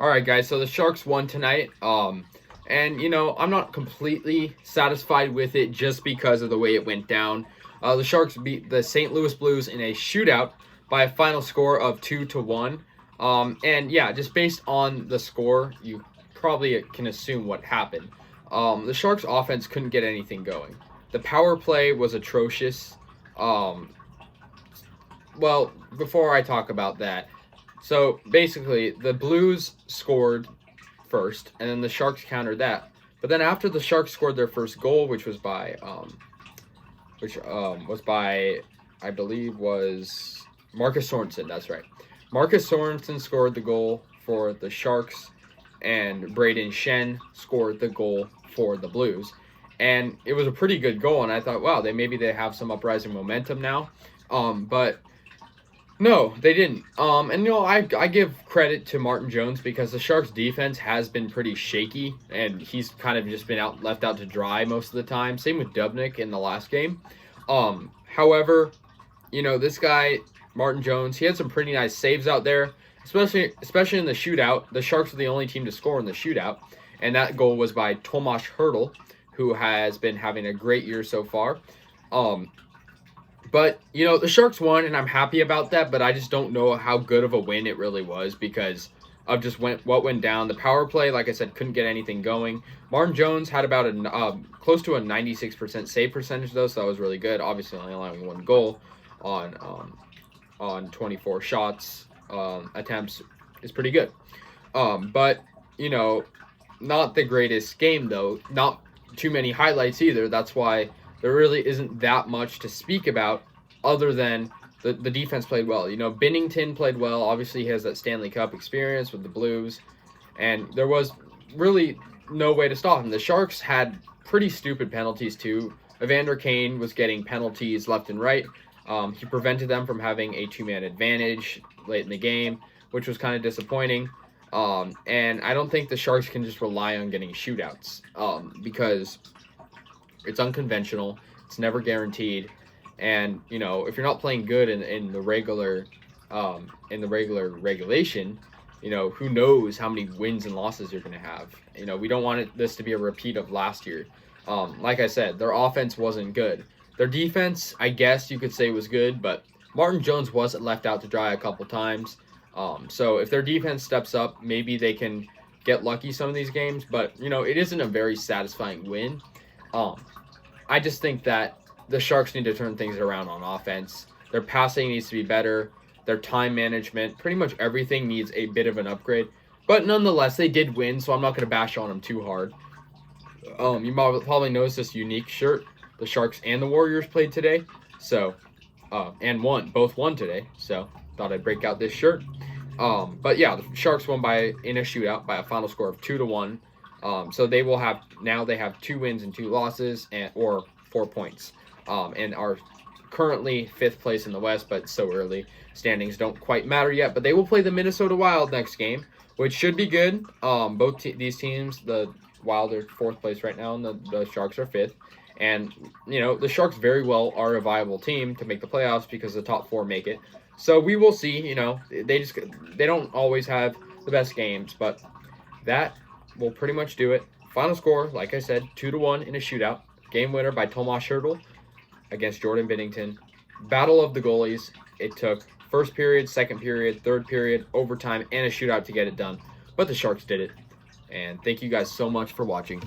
All right, guys. So the Sharks won tonight. And I'm not completely satisfied with it just because of the way it went down. The Sharks beat the St. Louis Blues in a shootout by a final score of 2-1. And yeah, just based on the score, you probably can assume what happened. The Sharks' offense couldn't get anything going. The power play was atrocious. Um, well, before I talk about that, so basically, the Blues scored first, and then the Sharks countered that. But then after the Sharks scored their first goal, which was by I believe was Marcus Sorensen. That's right. Marcus Sorensen scored the goal for the Sharks, and Braden Shen scored the goal for the Blues. And it was a pretty good goal, and I thought, wow, maybe they have some uprising momentum now. But no, they didn't. And I give credit to Martin Jones because the Sharks' defense has been pretty shaky, and he's kind of just been left out to dry most of the time. Same with Dubnik in the last game. However, this guy Martin Jones, he had some pretty nice saves out there, especially in the shootout. The Sharks were the only team to score in the shootout, and that goal was by Tomas Hertl, who has been having a great year so far. But, the Sharks won, and I'm happy about that, but I just don't know how good of a win it really was because of just what went down. The power play, like I said, couldn't get anything going. Martin Jones had about close to a 96% save percentage, though, so that was really good. Obviously, only allowing one goal on 24 shots attempts is pretty good. But, not the greatest game, though. Not too many highlights either. That's why there really isn't that much to speak about other than the defense played well. Binnington played well. Obviously, he has that Stanley Cup experience with the Blues, and there was really no way to stop him. The Sharks had pretty stupid penalties, too. Evander Kane was getting penalties left and right. He prevented them from having a two-man advantage late in the game, which was kind of disappointing. And I don't think the Sharks can just rely on getting shootouts because it's unconventional. It's never guaranteed. And, if you're not playing good in the regular regulation, who knows how many wins and losses you're going to have. We don't want this to be a repeat of last year. Like I said, their offense wasn't good. Their defense, I guess you could say, was good, but Martin Jones wasn't left out to dry a couple times. So if their defense steps up, maybe they can get lucky some of these games. But, it isn't a very satisfying win. I just think that the Sharks need to turn things around on offense. Their passing needs to be better. Their time management, pretty much everything needs a bit of an upgrade. But nonetheless, they did win, so I'm not going to bash on them too hard. You probably noticed this unique shirt. The Sharks and the Warriors played today, so and both won today. So thought I'd break out this shirt. But yeah, the Sharks won in a shootout by a final score of 2-1. So they have 2 wins and 2 losses or 4 points, and are currently 5th place in the West, but so early. Standings don't quite matter yet, but they will play the Minnesota Wild next game, which should be good. These teams, the Wild are 4th place right now, and the Sharks are 5th. And, the Sharks very well are a viable team to make the playoffs because the top 4 make it. So we will see. They don't always have the best games, but that will pretty much do it. Final score, like I said, 2-1 in a shootout. Game winner by Tomas Hertl against Jordan Binnington. Battle of the goalies. It took first period, second period, third period, overtime, and a shootout to get it done. But the Sharks did it. And thank you guys so much for watching.